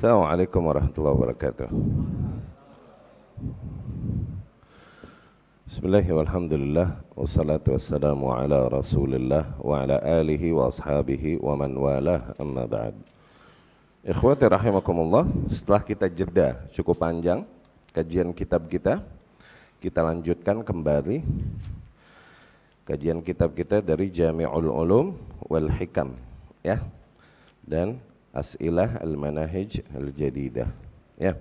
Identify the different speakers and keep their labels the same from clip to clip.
Speaker 1: Assalamualaikum warahmatullahi wabarakatuh. Bismillahirrahmanirrahim. Alhamdulillah wassalatu wassalamu ala Rasulillah wa ala alihi wa ashabihi wa man walah, amma ba'd. Ikhwati rahimakumullah, setelah kita jeda cukup panjang kajian kitab kita lanjutkan kembali kajian kitab kita dari Jami'ul Ulum wal Hikam, ya. Dan As'ilah al-Manahij al-Jadidah, ya.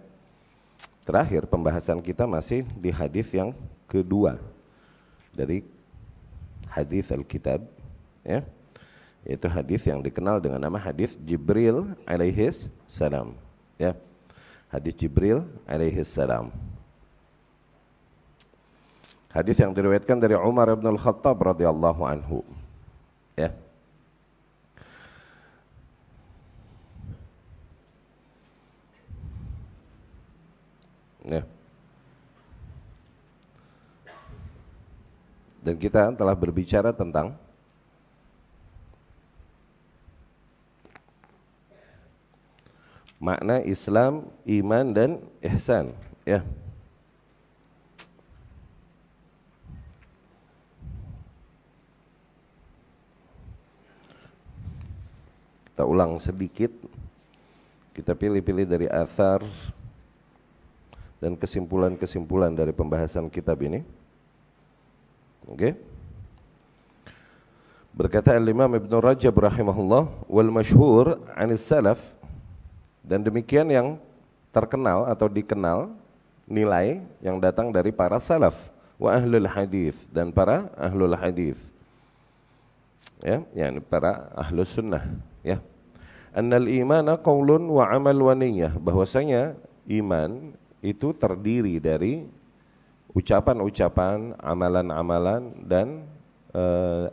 Speaker 1: Terakhir pembahasan kita masih di hadis yang kedua dari hadis Alkitab, ya, yaitu hadis yang dikenal dengan nama hadis Jibril alaihis salam, ya. Hadis Jibril alaihis salam. Hadis yang diriwayatkan dari Umar bin Al-Khattab radhiyallahu anhu, ya. Ya. Dan kita telah berbicara tentang makna Islam, iman dan ihsan, ya. Kita ulang sedikit. Kita pilih-pilih dari athar dan kesimpulan-kesimpulan dari pembahasan kitab ini. Oke. Berkata Al-Imam Ibn Rajab rahimahullah, wal masyhur 'anis salaf, dan demikian yang terkenal atau dikenal nilai yang datang dari para salaf, wa ahlul hadis, dan para ahlul hadis, ya, yakni para ahlus sunnah, ya. Annal imana qaulun wa amal wa niyyah, bahwasanya iman itu terdiri dari ucapan-ucapan, amalan-amalan dan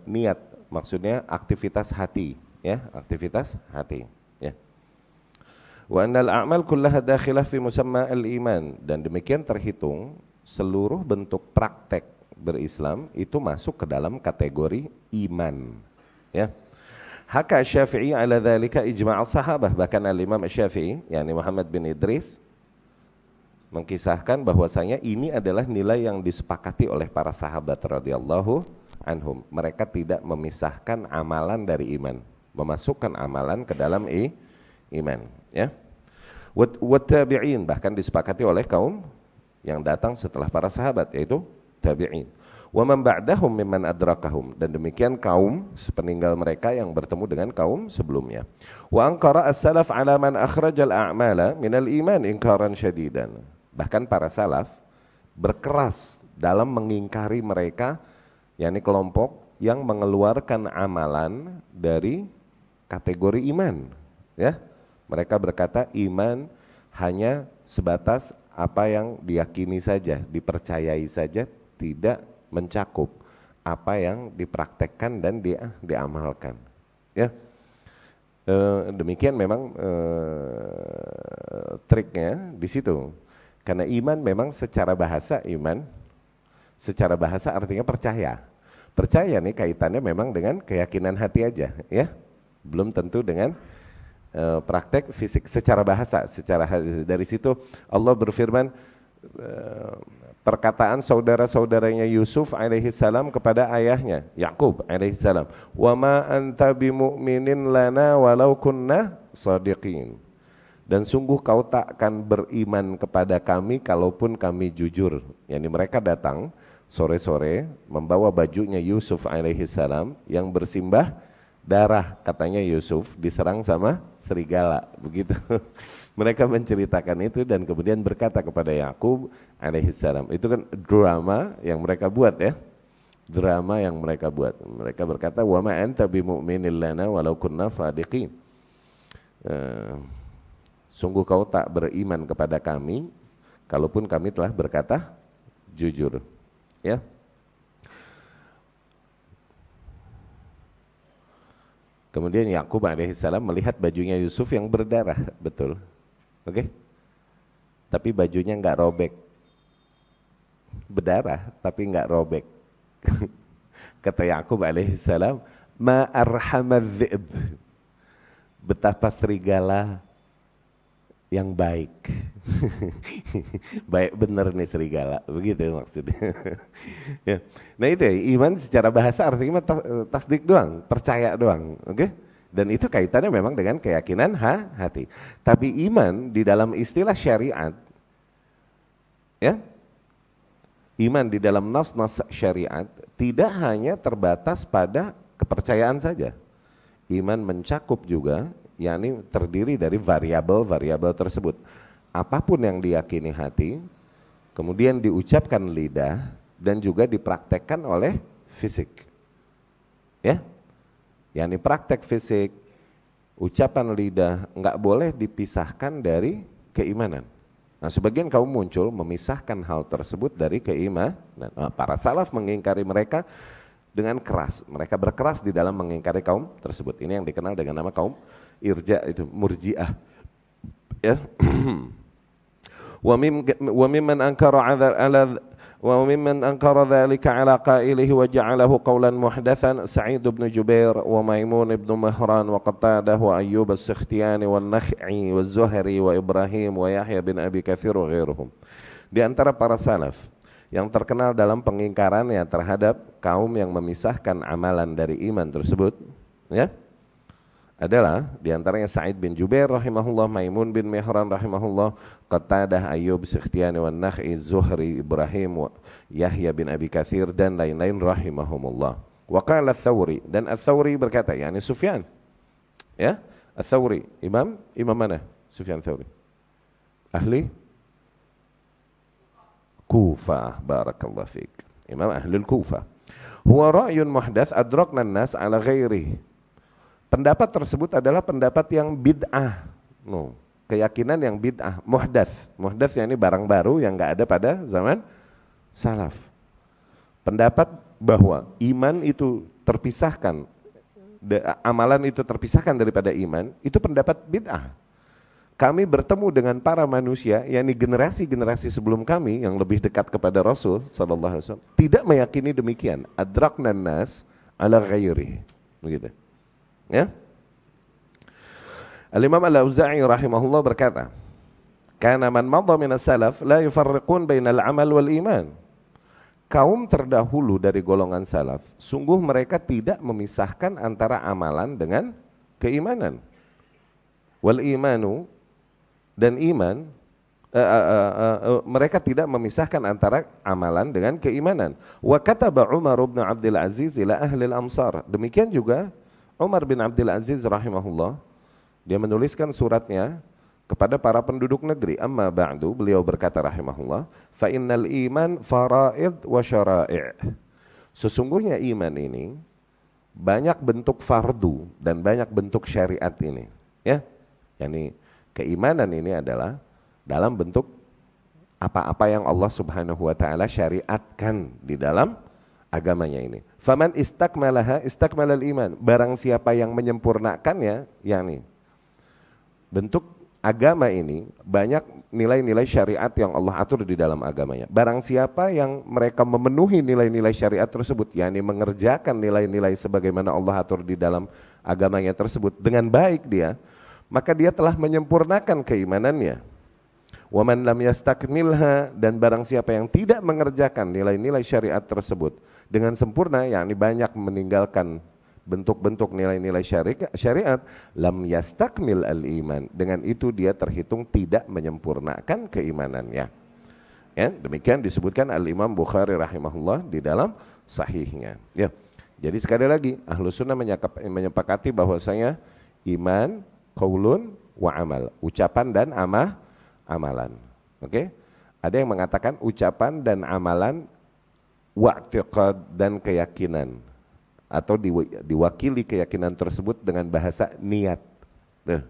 Speaker 1: niat, maksudnya aktivitas hati, ya, aktivitas hati, ya. Wa annal a'mal kullaha dakhilah fi musamma al-iman, dan demikian terhitung seluruh bentuk praktek berislam itu masuk ke dalam kategori iman, ya. Haka Syafi'i ala dzalika ijma' as-sahabah, bahkan al-Imam Syafi'i yakni Muhammad bin Idris mengkisahkan bahwasanya ini adalah nilai yang disepakati oleh para sahabat radhiyallahu anhum. Mereka tidak memisahkan amalan dari iman, memasukkan amalan ke dalam iman, ya. Wa tabi'in, bahkan disepakati oleh kaum yang datang setelah para sahabat, yaitu tabi'in. Wa man ba'dahum mimman adrakahum, dan demikian kaum sepeninggal mereka yang bertemu dengan kaum sebelumnya. Wa anqara as-salaf ala man akhrajal a'mala minal iman inkaran syadidan. Bahkan para salaf berkeras dalam mengingkari mereka, yakni kelompok yang mengeluarkan amalan dari kategori iman, ya. Mereka berkata iman hanya sebatas apa yang diyakini saja, dipercayai saja, tidak mencakup apa yang dipraktekkan dan diamalkan, ya. Demikian memang triknya di situ. Karena iman memang secara bahasa, iman secara bahasa artinya percaya. Percaya nih kaitannya memang dengan keyakinan hati aja, ya. Belum tentu dengan praktek fisik secara bahasa, dari situ Allah berfirman, perkataan saudara-saudaranya Yusuf alaihi salam kepada ayahnya Yakub alaihi salam, "Wa ma anta bimu'minin lana walau kunna shadiqin." Dan sungguh kau takkan beriman kepada kami kalaupun kami jujur. Yani mereka datang sore-sore membawa bajunya Yusuf alaihi salam yang bersimbah darah, katanya Yusuf diserang sama serigala, begitu. Mereka menceritakan itu dan kemudian berkata kepada Yakub alaihi salam. Itu kan drama yang mereka buat, ya. Drama yang mereka buat. Mereka berkata, "Wa ma anta bimu'minin lana walau kunna shadiqin." Sungguh kau tak beriman kepada kami kalaupun kami telah berkata jujur, ya. Kemudian Yakub alaihissalam melihat bajunya Yusuf yang berdarah, betul, oke. Tapi bajunya nggak robek, berdarah tapi nggak robek. Kata Yakub alaihissalam, "Ma arhamadzib." Betapa serigala yang baik. Baik bener nih serigala, begitu maksudnya. Ya. Nah itu ya, iman secara bahasa artinya tasdik doang, percaya doang, oke? Dan itu kaitannya memang dengan keyakinan hati. Tapi iman di dalam istilah syariat, ya, iman di dalam nas-nas syariat tidak hanya terbatas pada kepercayaan saja. Iman mencakup juga, yakni terdiri dari variabel-variabel tersebut. Apapun yang diyakini hati, kemudian diucapkan lidah, dan juga dipraktekkan oleh fisik. Ya, yakni praktek fisik, ucapan lidah, nggak boleh dipisahkan dari keimanan. Nah, sebagian kaum muncul memisahkan hal tersebut dari keimanan. Nah, para salaf mengingkari mereka dengan keras. Mereka berkeras di dalam mengingkari kaum tersebut. Ini yang dikenal dengan nama kaum irja, itu murji'ah. Ya. وممن أنكر ذلك على قائله وجعله قولا محدثا سعيد بن جبير وميمون بن مهران وقتادة وأيوب السختياني والنخعي والزهري وإبراهيم ويحيى بن أبي كثير وغيرهم. Di antara para salaf yang terkenal dalam pengingkarannya terhadap kaum yang memisahkan amalan dari iman tersebut, ya, adalah diantaranya Sa'id bin Jubair rahimahullah, Maimun bin Mihran rahimahullah, Qatadah, Ayyub, Sikhtiyani, wan Nakh'i, Zuhri, Ibrahim, Yahya bin Abi Katsir dan lain-lain rahimahumullah. Wa qala Ats-Tsauri, dan Ats-Tsauri berkata, yakni Sufyan. Ya, Ats-Tsauri, imam mana? Sufyan Tsauri. Ahli Kufah, barakallahu fiik. Imam Ahlul Kufah. Huwa ra'yun muhdath adrakna an-nas ala ghairihi. Pendapat tersebut adalah pendapat yang bid'ah, keyakinan yang bid'ah, muhdats. Muhdats yang ini barang baru yang nggak ada pada zaman salaf. Pendapat bahwa iman itu terpisahkan, amalan itu terpisahkan daripada iman, itu pendapat bid'ah. Kami bertemu dengan para manusia, yakni generasi-generasi sebelum kami yang lebih dekat kepada Rasul sallallahu alaihi wasallam, tidak meyakini demikian. Adrakna nas ala ghairihi, begitu. Ya. Al-Imam Al-Auza'i rahimahullah berkata, "Kana man madha min as-salaf la yufarriqun bainal amal wal iman." Kaum terdahulu dari golongan salaf, sungguh mereka tidak memisahkan antara amalan dengan keimanan. Wal imanu, dan iman, mereka tidak memisahkan antara amalan dengan keimanan. Wa kataba Umar bin Abdul Aziz ila ahli al-amsar. Demikian juga Umar bin Abdul Aziz rahimahullah, dia menuliskan suratnya kepada para penduduk negeri. Amma ba'du, beliau berkata rahimahullah, fa innal iman faraid wa syara'i'. Sesungguhnya iman ini banyak bentuk fardu dan banyak bentuk syariat ini, ya. Yani keimanan ini adalah dalam bentuk apa-apa yang Allah Subhanahu wa taala syariatkan di dalam agamanya ini. Faman istakmalaha istakmalal iman. Barang siapa yang menyempurnakannya, yakni bentuk agama ini banyak nilai-nilai syariat yang Allah atur di dalam agamanya. Barang siapa yang mereka memenuhi nilai-nilai syariat tersebut, yakni mengerjakan nilai-nilai sebagaimana Allah atur di dalam agamanya tersebut dengan baik dia, maka dia telah menyempurnakan keimanannya. Wa man lam yastakmilha, dan barang siapa yang tidak mengerjakan nilai-nilai syariat tersebut dengan sempurna, yakni banyak meninggalkan bentuk-bentuk nilai-nilai syariat, lam yastakmil al-iman. Dengan itu dia terhitung tidak menyempurnakan keimanannya. Ya, demikian disebutkan Al-Imam Bukhari rahimahullah di dalam sahihnya. Ya. Jadi sekali lagi, Ahlus Sunnah menyepakati bahwasanya iman qaulun wa amal, ucapan dan amalan. Oke? Ada yang mengatakan ucapan dan amalan wa'tiqad dan keyakinan, atau diwakili keyakinan tersebut dengan bahasa niat,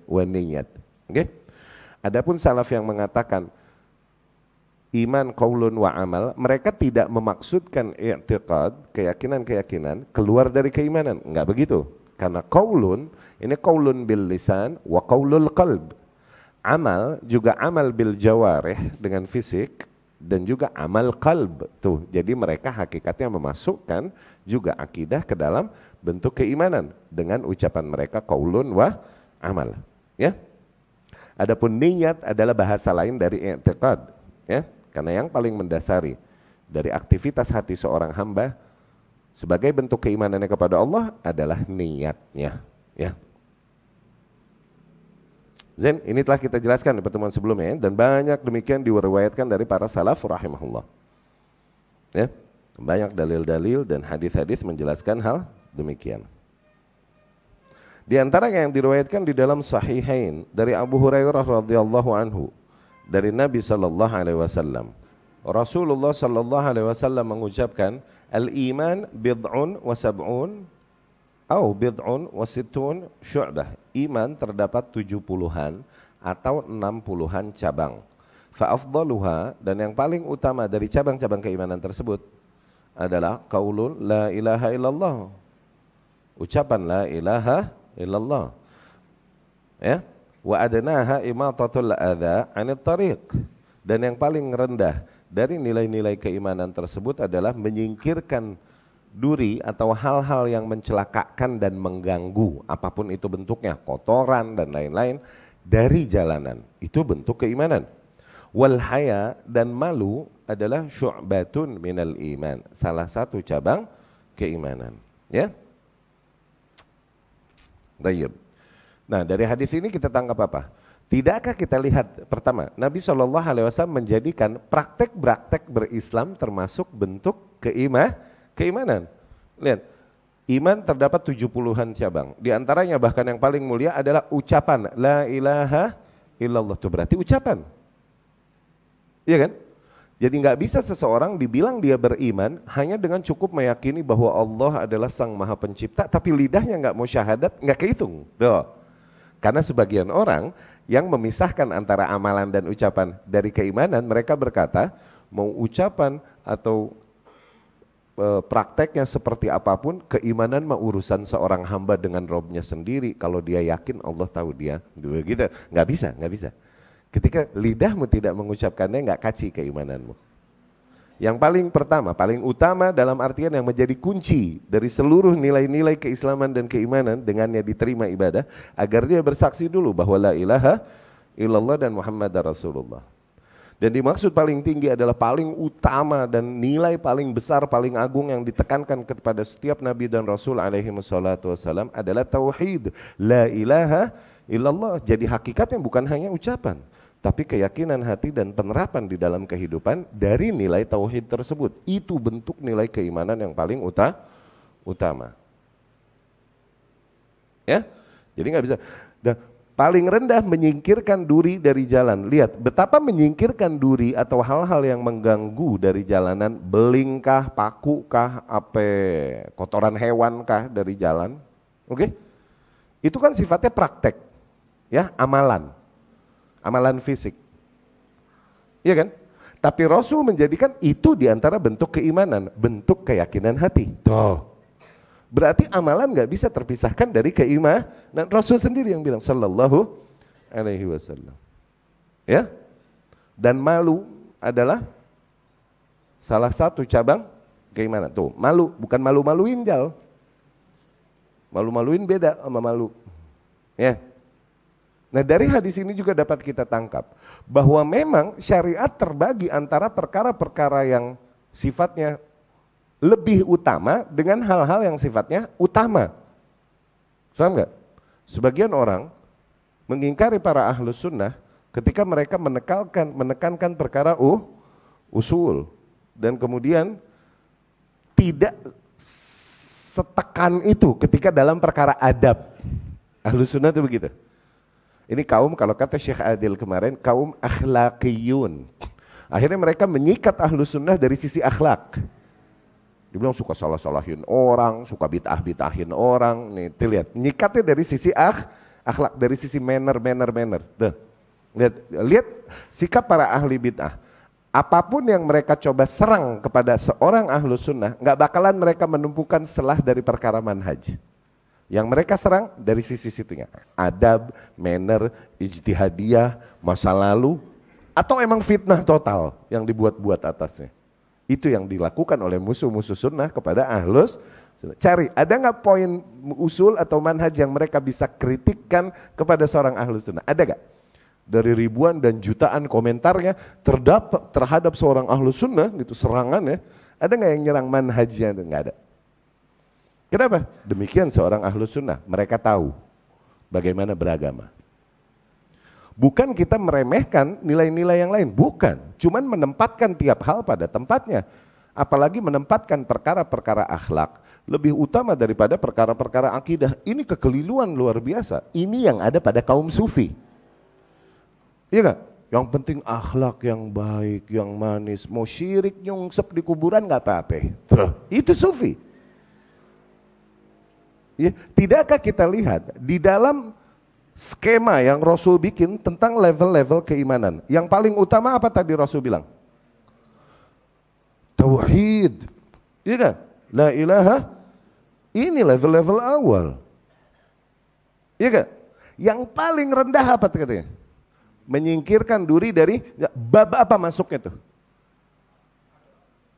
Speaker 1: wa niyat. Oke? Adapun salaf yang mengatakan iman qaulun wa amal, mereka tidak memaksudkan i'tiqad, keyakinan-keyakinan keluar dari keimanan, enggak begitu. Karena qaulun ini qaulun bil lisan wa qaulul qalb. Amal juga amal bil jawarih dengan fisik, dan juga amal qalb tuh. Jadi mereka hakikatnya memasukkan juga akidah ke dalam bentuk keimanan dengan ucapan mereka qaulun wa amal, ya. Adapun niat adalah bahasa lain dari i'tiqad, ya. Karena yang paling mendasari dari aktivitas hati seorang hamba sebagai bentuk keimanannya kepada Allah adalah niatnya, ya. Zain, ini telah kita jelaskan di pertemuan sebelumnya, dan banyak demikian diriwayatkan dari para salaf rahimahullah. Ya, banyak dalil-dalil dan hadis-hadis menjelaskan hal demikian. Di antara yang diriwayatkan di dalam Sahihain dari Abu Hurairah radhiyallahu anhu dari Nabi sallallahu alaihi wasallam. Rasulullah sallallahu alaihi wasallam mengucapkan, "Al-iman bid'un wa sab'un atau bid'un wa sittun syu'bah." Iman terdapat 70-an atau 60-an cabang. Fa-afdaluha, dan yang paling utama dari cabang-cabang keimanan tersebut adalah qaulun la ilaha illallah. Ucapan la ilaha illallah. Ya. Wa adnaha imatatul adza 'anil tariq. Dan yang paling rendah dari nilai-nilai keimanan tersebut adalah menyingkirkan duri atau hal-hal yang mencelakakan dan mengganggu, apapun itu bentuknya, kotoran dan lain-lain, dari jalanan. Itu bentuk keimanan. Wal haya, dan malu adalah syu'batun minal iman, salah satu cabang keimanan, ya. Baik. Nah, dari hadis ini kita tangkap apa? Tidakkah kita lihat, pertama, Nabi SAW menjadikan praktek-praktek berislam termasuk bentuk keimanan. Lihat, iman terdapat 70-an cabang. Di antaranya bahkan yang paling mulia adalah ucapan la ilaha illallah. Itu berarti ucapan. Iya kan? Jadi nggak bisa seseorang dibilang dia beriman hanya dengan cukup meyakini bahwa Allah adalah Sang Maha Pencipta, tapi lidahnya nggak mau syahadat, nggak kehitung. Tuh. Karena sebagian orang yang memisahkan antara amalan dan ucapan dari keimanan, mereka berkata mau ucapan atau prakteknya seperti apapun, keimanan mah urusan seorang hamba dengan Robnya sendiri. Kalau dia yakin Allah tahu dia, gitu. Nggak bisa. Ketika lidahmu tidak mengucapkannya, nggak kaci keimananmu. Yang paling pertama, paling utama dalam artian yang menjadi kunci dari seluruh nilai-nilai keislaman dan keimanan, dengannya diterima ibadah, agar dia bersaksi dulu bahwa la ilaha illallah dan Muhammad Rasulullah. Dan dimaksud paling tinggi adalah paling utama dan nilai paling besar, paling agung yang ditekankan kepada setiap Nabi dan Rasul alaihi wassalatu wassalam adalah tauhid. La ilaha illallah. Jadi hakikatnya bukan hanya ucapan, tapi keyakinan hati dan penerapan di dalam kehidupan dari nilai tauhid tersebut. Itu bentuk nilai keimanan yang paling utama. Ya, jadi nggak bisa. Dan paling rendah menyingkirkan duri dari jalan. Lihat betapa menyingkirkan duri atau hal-hal yang mengganggu dari jalanan, belingkah, pakukah, kotoran hewankah dari jalan. Oke? Itu kan sifatnya praktek, ya, amalan fisik. Iya kan? Tapi Rasul menjadikan itu diantara bentuk keimanan, bentuk keyakinan hati. Tuh. Berarti amalan nggak bisa terpisahkan dari keimanan. Rasul sendiri yang bilang sallallahu alaihi wasallam. Ya. Dan malu adalah salah satu cabang keimanan. Tuh, malu bukan malu-maluin jal. Malu-maluin beda sama malu. Ya. Nah, dari hadis ini juga dapat kita tangkap bahwa memang syariat terbagi antara perkara-perkara yang sifatnya lebih utama dengan hal-hal yang sifatnya utama. Paham nggak? Sebagian orang mengingkari para ahlus sunnah ketika mereka menekankan perkara usul, dan kemudian tidak setekan itu ketika dalam perkara adab. Ahlus sunnah itu begitu. Ini kaum, kalau kata Syekh Adil kemarin, kaum akhlaqiyun. Akhirnya mereka menyikat ahlus sunnah dari sisi akhlak. Dibilang suka salah-salahin orang, suka bid'ah-bid'ahin orang. Nih, lihat, nyikatnya dari sisi akhlak, dari sisi manner. Tuh. Lihat sikap para ahli bid'ah. Apapun yang mereka coba serang kepada seorang ahlus sunnah, nggak bakalan mereka menumpukan selah dari perkara manhaj. Yang mereka serang dari sisi situnya, adab, manner, ijtihadiyah, masa lalu, atau emang fitnah total yang dibuat-buat atasnya. Itu yang dilakukan oleh musuh-musuh sunnah kepada ahlus sunnah. Cari, ada nggak poin usul atau manhaj yang mereka bisa kritikkan kepada seorang ahlus sunnah? Ada nggak? dari ribuan dan jutaan komentarnya terdapat terhadap seorang ahlu sunnah gitu, serangannya, ada nggak yang nyerang manhajnya? Nggak ada. Kenapa? Demikian seorang ahlu sunnah, mereka tahu bagaimana beragama. Bukan kita meremehkan nilai-nilai yang lain, bukan. Cuman menempatkan tiap hal pada tempatnya. Apalagi menempatkan perkara-perkara akhlak lebih utama daripada perkara-perkara akidah. Ini kekeliruan luar biasa. Ini yang ada pada kaum sufi. Iya gak? Yang penting akhlak yang baik, yang manis. Mau syirik nyungsep di kuburan gak apa-apa. Itu sufi. Ya, tidakkah kita lihat di dalam skema yang Rasul bikin tentang level-level keimanan. Yang paling utama apa tadi Rasul bilang? Tauhid. Iya kan? La ilaha. Ini level-level awal. Iya kan? Yang paling rendah apa katanya? Menyingkirkan duri dari bab apa masuknya tuh?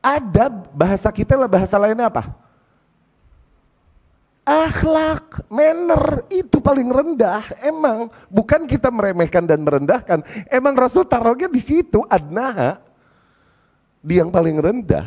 Speaker 1: Adab, bahasa kita lah, bahasa lainnya apa? Akhlak, manner, itu paling rendah. Emang bukan kita meremehkan dan merendahkan. Emang Rasul taruhnya di situ, adnaha, di yang paling rendah.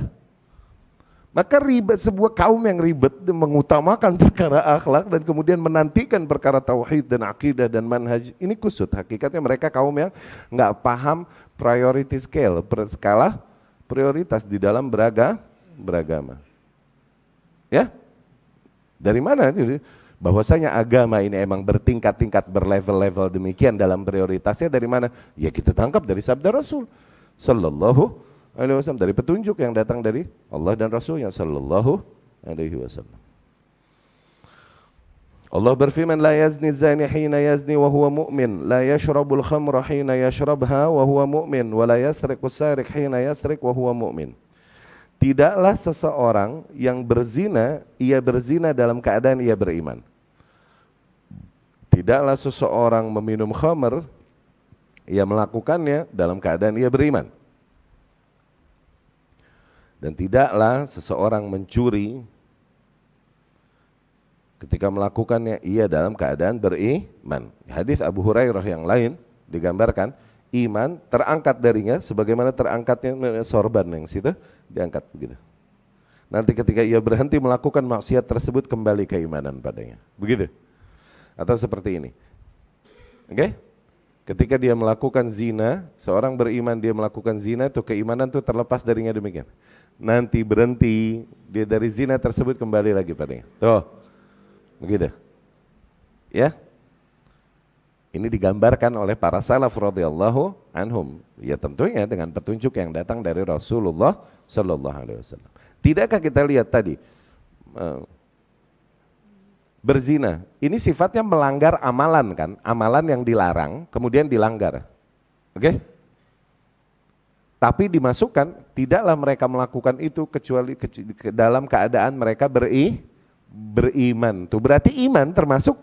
Speaker 1: Maka ribet, sebuah kaum yang ribet mengutamakan perkara akhlak dan kemudian menantikan perkara tauhid dan akidah dan manhaj, ini kusut. Hakikatnya mereka kaum yang nggak paham priority scale, skala prioritas di dalam beragama. Ya? Dari mana? Bahwasanya agama ini emang bertingkat-tingkat, berlevel-level demikian dalam prioritasnya dari mana? Ya kita tangkap dari sabda Rasul sallallahu alaihi wasallam, dari petunjuk yang datang dari Allah dan Rasulnya sallallahu alaihi wasallam. Allah berfirman, la yazni zani hina yazni wa huwa mu'min, la yashrabul khamra hina yashrabha wa huwa mu'min, wa la yasriqu sariq hina yasriq wa huwa mu'min. Tidaklah seseorang yang berzina, ia berzina dalam keadaan ia beriman. Tidaklah seseorang meminum khamr, ia melakukannya dalam keadaan ia beriman. Dan tidaklah seseorang mencuri ketika melakukannya ia dalam keadaan beriman. Hadis Abu Hurairah yang lain digambarkan iman terangkat darinya sebagaimana terangkatnya sorban yang situ diangkat begitu. Nanti ketika ia berhenti melakukan maksiat tersebut kembali keimanan padanya. Begitu. Atau seperti ini. Oke? Ketika dia melakukan zina, seorang beriman dia melakukan zina, itu keimanan itu terlepas darinya demikian. Nanti berhenti, dia dari zina tersebut kembali lagi padanya. Tuh, begitu. Ya, ini digambarkan oleh para salaf radhiyallahu anhum. Ya tentunya dengan petunjuk yang datang dari Rasulullah sallallahu alaihi wasallam. Tidakkah kita lihat tadi berzina, ini sifatnya melanggar amalan kan, amalan yang dilarang kemudian dilanggar. Oke? Tapi dimasukkan, tidaklah mereka melakukan itu kecuali dalam keadaan mereka beriman. Tuh berarti iman termasuk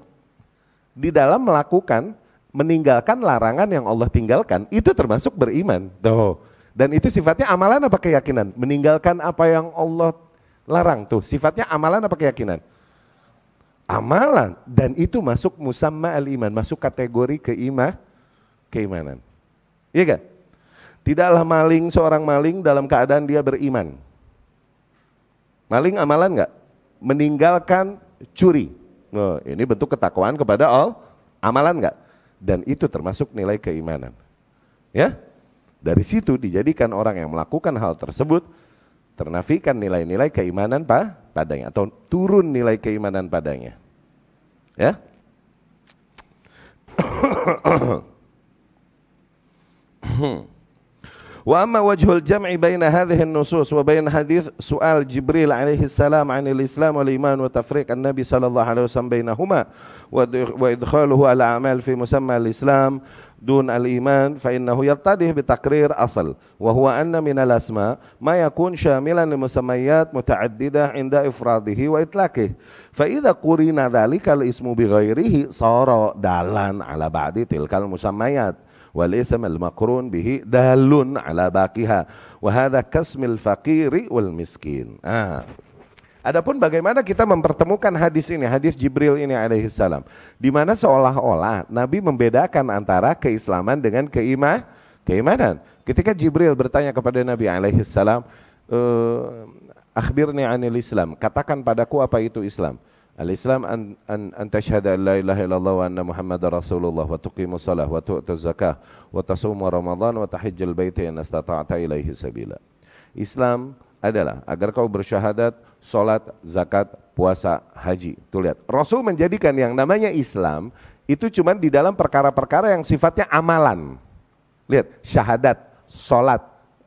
Speaker 1: di dalam melakukan, meninggalkan larangan yang Allah tinggalkan, itu termasuk beriman. Tuh. Dan itu sifatnya amalan apa keyakinan? Meninggalkan apa yang Allah larang, tuh sifatnya amalan apa keyakinan? Amalan. Dan itu masuk musamma al-iman, masuk kategori keimanan. Iya kan? Tidaklah maling, seorang maling dalam keadaan dia beriman. Maling amalan enggak? Meninggalkan curi. Nah, ini bentuk ketakwaan kepada Allah. Amalan enggak? Dan itu termasuk nilai keimanan. Ya? Dari situ dijadikan orang yang melakukan hal tersebut ternafikan nilai-nilai keimanan padanya atau turun nilai keimanan padanya. Ya? Wa amma wajhul jam'i baina hadhihi an-nusus wa bain hadith su'al Jibril alaihi salam 'anil Islam wal iman wa tafriq an-nabi sallallahu alaihi wasallam bainahuma wa idkhaluhu ala a'mal fi musamma al-Islam dun al-iman fa innahu yartadih bi taqrir asal wa huwa anna min al-asma ma yakun shamilan li musammayat mutaaddidah 'inda ifradihi wa itlaqihi fa idza qurina dhalika al-ismu bi ghairihi sara dalan ala ba'di tilkal musammayat wal ism al maqrun bihi dalun ala baqiha wa hadha kasmil faqiri wal miskin. Adapun bagaimana kita mempertemukan hadis ini, hadis Jibril ini alaihi salam, di mana seolah-olah Nabi membedakan antara keislaman dengan keimanan. Ketika Jibril bertanya kepada Nabi alaihi salam, akhbirni anil Islam, katakan padaku apa itu Islam. Al-Islam an tashhada an la ilaha illallah wa anna Muhammadar Rasulullah wa tuqimus shalah wa tu'tuz zakah wa tasuma Ramadan wa tahijjal baita in istata'ta ilaihi sabila. Islam adalah agar kau bersyahadat, sholat, zakat, puasa, haji. Tuh lihat, Rasul menjadikan yang namanya Islam itu cuma di dalam perkara-perkara yang sifatnya amalan. Lihat, syahadat, sholat,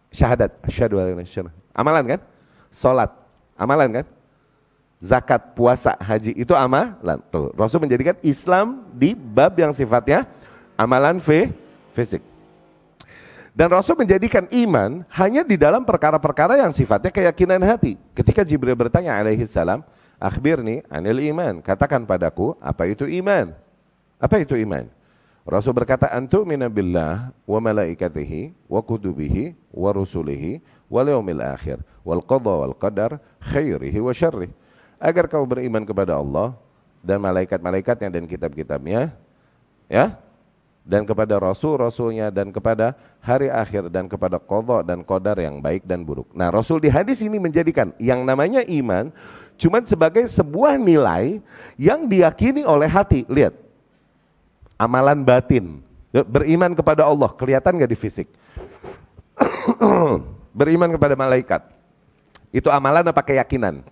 Speaker 1: syahadat, asyhadu an la ilaha illallah. Amalan kan? Sholat, amalan kan? Zakat, puasa, haji, itu amalan. Tuh, Rasul menjadikan Islam di bab yang sifatnya amalan fisik. Dan Rasul menjadikan iman hanya di dalam perkara-perkara yang sifatnya keyakinan hati. Ketika Jibril bertanya alaihi salam, akhbirni anil iman, katakan padaku apa itu iman. Apa itu iman? Rasul berkata, antu'mina billah wa malaikatihi wa kutubihi wa rusulihi wal yaumil akhir wal qadha wal qadar khairihi wa syarrih. Agar kau beriman kepada Allah dan malaikat-malaikatnya dan kitab-kitabnya, ya, dan kepada rasul-rasulnya dan kepada hari akhir dan kepada qadha dan qadar yang baik dan buruk. Nah, Rasul di hadis ini menjadikan yang namanya iman cuma sebagai sebuah nilai yang diyakini oleh hati. Lihat, amalan batin, beriman kepada Allah, kelihatan gak di fisik? Beriman kepada malaikat, itu amalan apa keyakinan?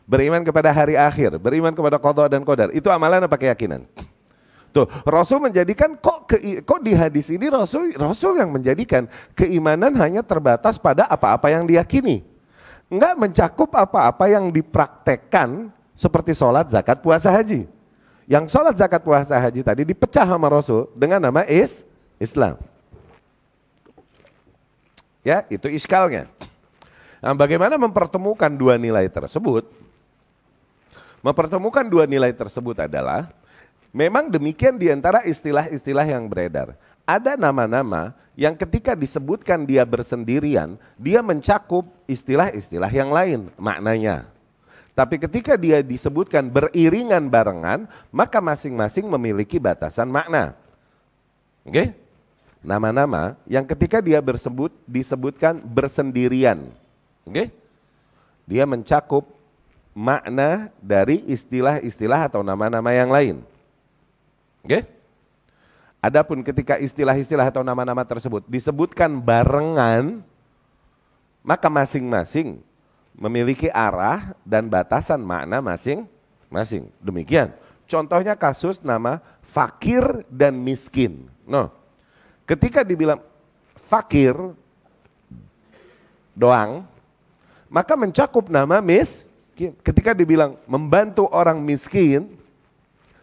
Speaker 1: Beriman kepada hari akhir, beriman kepada qadha dan qadar, itu amalan apa keyakinan? Tuh, Rasul menjadikan kok di hadis ini Rasul yang menjadikan keimanan hanya terbatas pada apa-apa yang diyakini. Enggak mencakup apa-apa yang dipraktekkan seperti sholat, zakat, puasa, haji. Yang sholat, zakat, puasa, haji tadi dipecah sama Rasul dengan nama Islam. Ya, itu iskalnya. Nah, bagaimana mempertemukan dua nilai tersebut? Mempertemukan dua nilai tersebut adalah memang demikian di antara istilah-istilah yang beredar. Ada nama-nama yang ketika disebutkan dia bersendirian, dia mencakup istilah-istilah yang lain maknanya. Tapi ketika dia disebutkan beriringan barengan, maka masing-masing memiliki batasan makna. Oke? Nama-nama yang ketika dia disebutkan bersendirian. Oke? Dia mencakup makna dari istilah-istilah atau nama-nama yang lain. Oke? Adapun ketika istilah-istilah atau nama-nama tersebut disebutkan barengan, maka masing-masing memiliki arah dan batasan makna masing-masing. Demikian. Contohnya kasus nama fakir dan miskin. No. Ketika dibilang fakir doang, maka mencakup nama miskin. Ketika dibilang membantu orang miskin,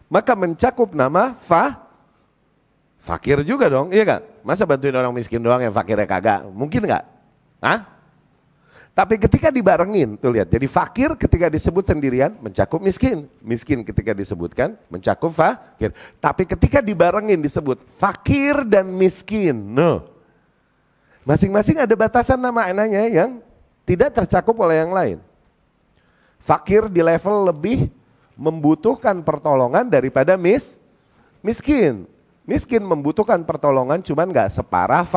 Speaker 1: maka mencakup nama fakir juga dong, iya gak? Masa bantuin orang miskin doang yang fakirnya kagak? Mungkin gak? Hah? Tapi ketika dibarengin, tuh lihat, jadi fakir ketika disebut sendirian mencakup miskin. Miskin ketika disebutkan mencakup fakir. Tapi ketika dibarengin disebut fakir dan miskin. No. Masing-masing ada batasan nama maknanya yang tidak tercakup oleh yang lain. Fakir di level lebih membutuhkan pertolongan daripada miskin. Miskin membutuhkan pertolongan cuman gak separah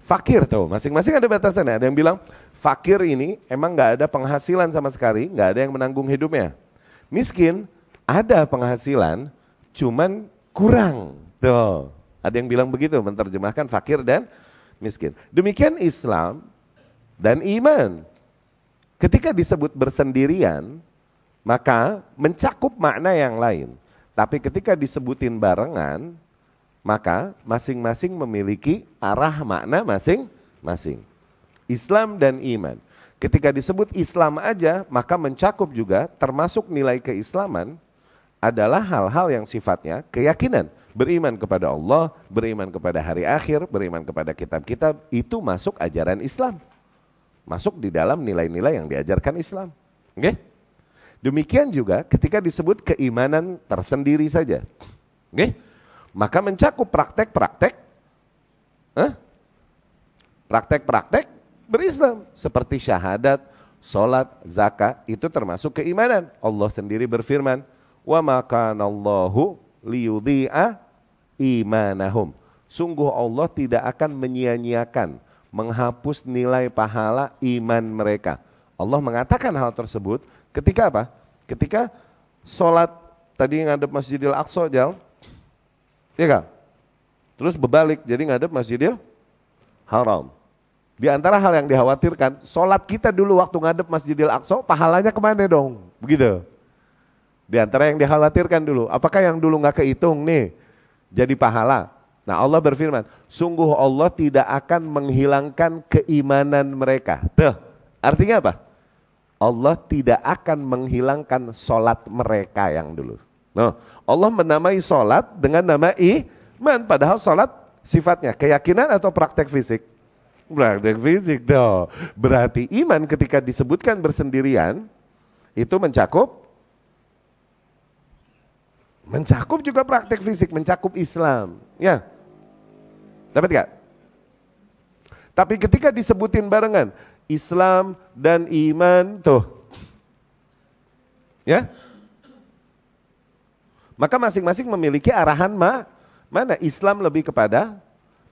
Speaker 1: fakir tuh. Masing-masing ada batasannya. Ada yang bilang fakir ini emang gak ada penghasilan sama sekali, gak ada yang menanggung hidupnya. Miskin ada penghasilan cuman kurang. Tuh. Ada yang bilang begitu, menerjemahkan fakir dan miskin. Demikian Islam dan iman. Ketika disebut bersendirian, maka mencakup makna yang lain. Tapi ketika disebutin barengan, maka masing-masing memiliki arah makna masing-masing. Islam dan iman. Ketika disebut Islam aja, maka mencakup juga termasuk nilai keislaman adalah hal-hal yang sifatnya keyakinan. Beriman kepada Allah, beriman kepada hari akhir, beriman kepada kitab-kitab, itu masuk ajaran Islam. Masuk di dalam nilai-nilai yang diajarkan Islam. Oke? Demikian juga ketika disebut keimanan tersendiri saja. Oke? Maka mencakup praktek-praktek praktek-praktek berislam seperti syahadat, salat, zakat itu termasuk keimanan. Allah sendiri berfirman, "Wa ma kana Allahu liyudhi'a imanahum." Sungguh Allah tidak akan menyia-nyiakan, menghapus nilai pahala iman mereka. Allah mengatakan hal tersebut ketika apa? Ketika salat tadi ngadep Masjidil Aqsa, Jal, ya kan? Terus berbalik jadi ngadep Masjidil Haram. Di antara hal yang dikhawatirkan, sholat kita dulu waktu ngadep Masjidil Aqsa, pahalanya kemana dong? Begitu. Di antara yang dikhawatirkan dulu, apakah yang dulu nggak kehitung nih jadi pahala? Nah Allah berfirman, sungguh Allah tidak akan menghilangkan keimanan mereka. Tuh, artinya apa? Allah tidak akan menghilangkan sholat mereka yang dulu. Nah, Allah menamai sholat dengan nama iman, padahal sholat sifatnya keyakinan atau praktek fisik? Praktek fisik dong. Berarti iman ketika disebutkan bersendirian itu mencakup juga praktek fisik, mencakup Islam. Ya, dapat gak? Tapi ketika disebutin barengan Islam dan iman tuh, ya, maka masing-masing memiliki arahan mana. Islam lebih kepada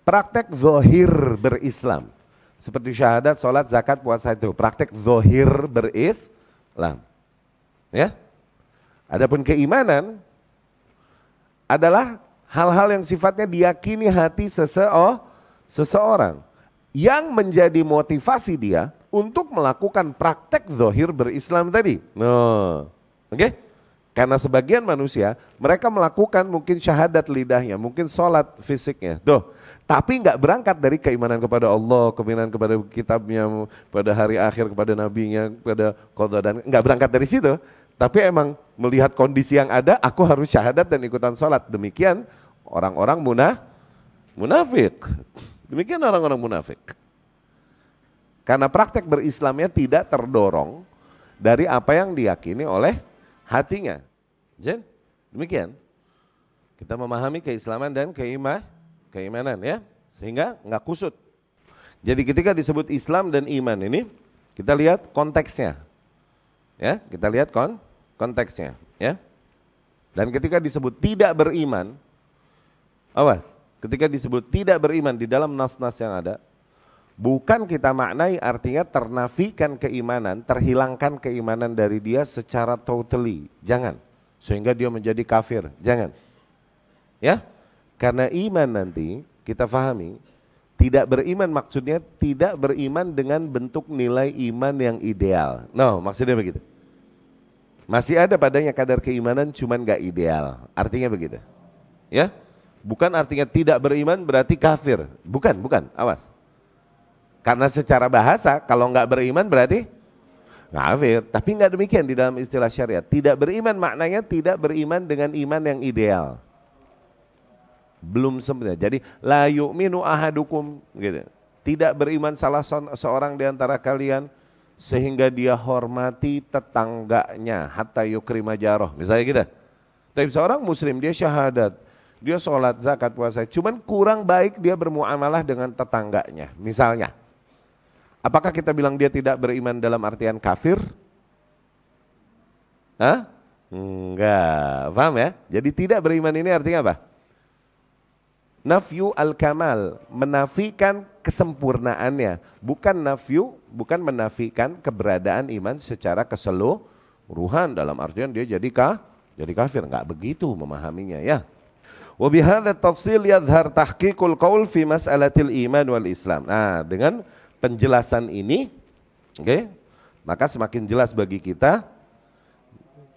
Speaker 1: praktek zohir berislam. Seperti syahadat, sholat, zakat, puasa itu. Praktek zohir berislam. Ya. Adapun keimanan adalah hal-hal yang sifatnya diyakini hati seseorang. Yang menjadi motivasi dia untuk melakukan praktek zohir berislam tadi. Nah, oke? Karena sebagian manusia, mereka melakukan mungkin syahadat lidahnya, mungkin sholat fisiknya. Tuh. Tapi nggak berangkat dari keimanan kepada Allah, keimanan kepada kitabnya, pada hari akhir, kepada nabinya, kepada qada, dan nggak berangkat dari situ. Tapi emang melihat kondisi yang ada, aku harus syahadat dan ikutan sholat. Demikian orang-orang munafik. Demikian orang-orang munafik. Karena praktek berislamnya tidak terdorong dari apa yang diyakini oleh hatinya. Jadi demikian. Kita memahami keislaman dan keimanan ya, sehingga nggak kusut. Jadi ketika disebut Islam dan iman ini, kita lihat konteksnya. Ya, kita lihat konteksnya, ya. Dan ketika disebut tidak beriman, awas, ketika disebut tidak beriman di dalam nas-nas yang ada, bukan kita maknai artinya ternafikan keimanan, terhilangkan keimanan dari dia secara totally. Jangan. Sehingga dia menjadi kafir. Jangan. Ya. Karena iman nanti kita fahami, tidak beriman maksudnya tidak beriman dengan bentuk nilai iman yang ideal. No, maksudnya begitu. Masih ada padanya kadar keimanan cuman gak ideal. Artinya begitu. Ya. Bukan artinya tidak beriman berarti kafir. Bukan, awas. Karena secara bahasa kalau nggak beriman berarti kafir. Tapi nggak demikian di dalam istilah syariat. Tidak beriman maknanya tidak beriman dengan iman yang ideal. Belum sebenarnya. Jadi la yu'minu ahadukum gitu. Tidak beriman salah seorang di antara kalian sehingga dia hormati tetangganya hatta yukrima jaroh. Misalnya gitu. Tapi seorang muslim dia syahadat, dia sholat, zakat, puasa, cuman kurang baik dia bermuamalah dengan tetangganya. Misalnya. Apakah kita bilang dia tidak beriman dalam artian kafir? Hah? Enggak, paham ya? Jadi tidak beriman ini artinya apa? Nafyu al-kamal, menafikan kesempurnaannya. Bukan menafikan keberadaan iman secara keseluruhan dalam artian dia jadi kafir. Enggak begitu memahaminya ya. Wa bihadza tafsil yadhhar tahqiqul qaul fi mas'alatil iman wal Islam. Nah, dengan penjelasan ini, oke, maka semakin jelas bagi kita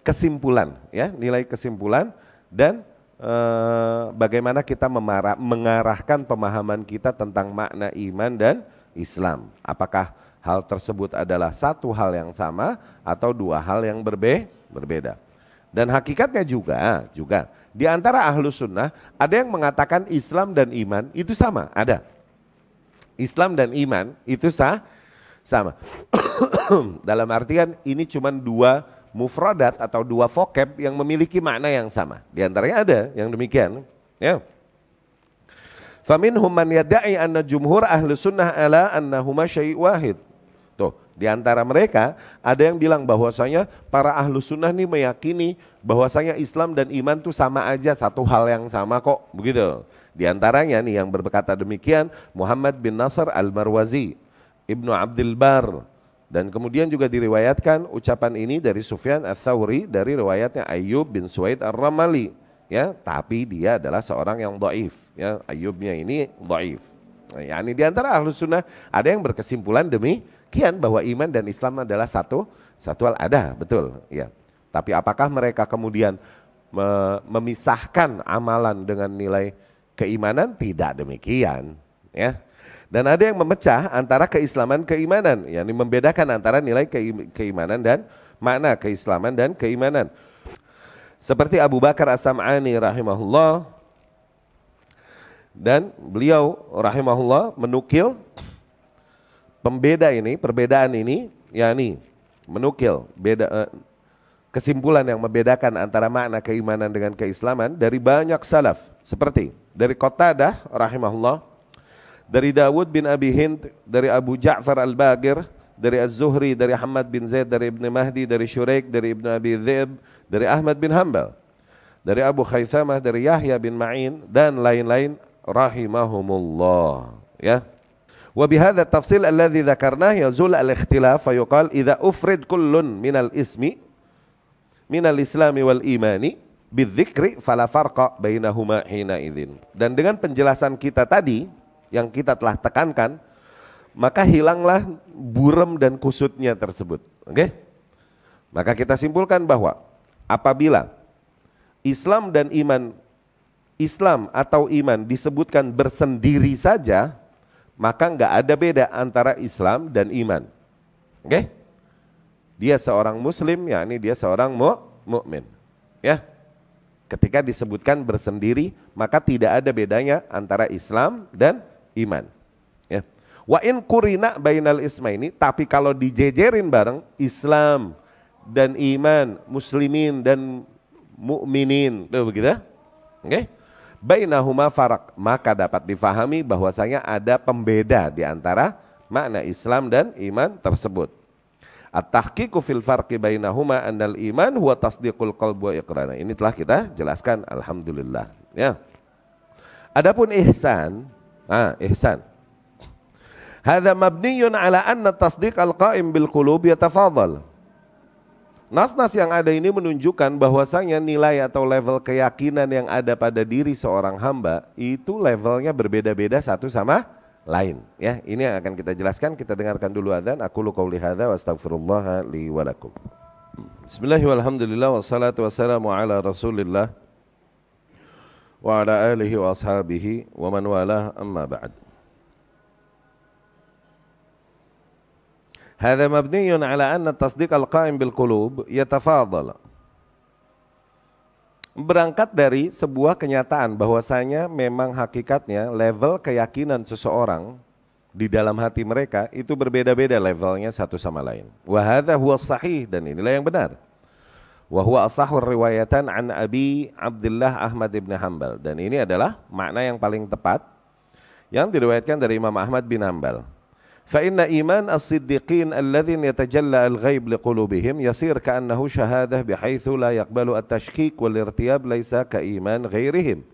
Speaker 1: kesimpulan, ya, nilai kesimpulan dan bagaimana kita mengarahkan pemahaman kita tentang makna iman dan Islam. Apakah hal tersebut adalah satu hal yang sama atau dua hal yang berbeda? Dan hakikatnya juga di antara ahlus sunnah ada yang mengatakan Islam dan iman itu sama, ada. Islam dan iman itu sama. Dalam artian ini cuma dua mufradat atau dua vocab yang memiliki makna yang sama. Di antaranya ada yang demikian. Ya. Faminhum man yadda'i anna jumhur ahli sunnah ala annahuma syai' wahid. Tuh, Di antara mereka ada yang bilang bahwasanya para ahlu sunnah nih meyakini bahwasanya Islam dan iman tuh sama aja, satu hal yang sama kok, begitu. Di antaranya nih yang berkata demikian Muhammad bin Nasr al-Marwazi, Ibnu Abdul Bar, dan kemudian juga diriwayatkan ucapan ini dari Sufyan ats-Tsauri dari riwayatnya Ayyub bin Suwaid ar-Ramali, ya, tapi dia adalah seorang yang dhaif, ya, Ayyubnya ini dhaif. Ya, ini di antara ahlu sunnah ada yang berkesimpulan demikian bahwa iman dan Islam adalah satu hal, ada, betul, ya. Tapi apakah mereka kemudian memisahkan amalan dengan nilai keimanan? Tidak demikian, ya. Dan ada yang memecah antara keislaman keimanan, yakni membedakan antara nilai keimanan dan makna keislaman dan keimanan. Seperti Abu Bakar As-Sam'ani rahimahullah, dan beliau rahimahullah menukil perbedaan ini, yakni menukil kesimpulan yang membedakan antara makna keimanan dengan keislaman dari banyak salaf, seperti dari Qatadah rahimahullah, dari Dawud bin Abi Hind, dari Abu Ja'far al-Baqir, dari Az-Zuhri, dari Hamad bin Zaid, dari Ibn Mahdi, dari Syuraik, dari Ibn Abi Dhib, dari Ahmad bin Hanbal, dari Abu Khaythamah, dari Yahya bin Ma'in, dan lain-lain rahimahumullah, ya. Wa bihadza tafsil alladhi dzakarnah yazul al-ikhtilaf fa yuqal idza ufrid kullun minal ismi minal islami wal imani bidzikri fala farqa bainahuma hina idzin. Dan dengan penjelasan kita tadi yang kita telah tekankan, maka hilanglah buram dan kusutnya tersebut. Oke? Maka kita simpulkan bahwa apabila Islam dan iman, Islam atau iman disebutkan bersendiri saja, maka enggak ada beda antara Islam dan iman. Oke? Dia seorang muslim, yakni dia seorang mukmin. Ya. Ketika disebutkan bersendiri, maka tidak ada bedanya antara Islam dan iman. Ya. Wa in qurina bainal ismaini, tapi kalau dijejerin bareng Islam dan iman, muslimin dan mukminin, tuh begitu. Oke? Bainahuma faraq, maka dapat difahami bahwasanya ada pembeda di antara makna Islam dan iman tersebut. At-tahqiqu fil farqi bainahuma annal iman huwa tasdiqul qalbi wa iqrarna. Ini telah kita jelaskan, alhamdulillah, ya. Adapun ihsan, ihsan. Hadza mabniyun ala anna tasdiq al-qa'im bil qulub yatafadhal. Nas-nas yang ada ini menunjukkan bahwasanya nilai atau level keyakinan yang ada pada diri seorang hamba itu levelnya berbeda-beda satu sama lain, ya. Ini yang akan kita jelaskan. Kita dengarkan dulu adzan. Aqulu qouli hadza wa astaghfirullah li wa lakum. Bismillahirrahmanirrahim. Walhamdulillah wassalatu wassalamu ala Rasulillah wa ala alihi wa ashabihi wa man walah, amma ba'd. Hadza mabniyun ala anna tasdiq al-qa'im bil qulub yatafadhal. Berangkat dari sebuah kenyataan bahwasanya memang hakikatnya level keyakinan seseorang di dalam hati mereka itu berbeda-beda levelnya satu sama lain. Wa hadza huwa sahih, dan inilah yang benar. Wa huwa ashahur riwayatan an Abi Abdullah Ahmad ibn Hanbal, dan ini adalah makna yang paling tepat yang diriwayatkan dari Imam Ahmad bin Hanbal. Fa inna iman as-siddiqin alladhina yatajalla al-ghaib liqulubihim yasir ka'annahu syahadah bihaitsu la yaqbalu at-tashkik wal irtiyab laysa ka iman ghairihim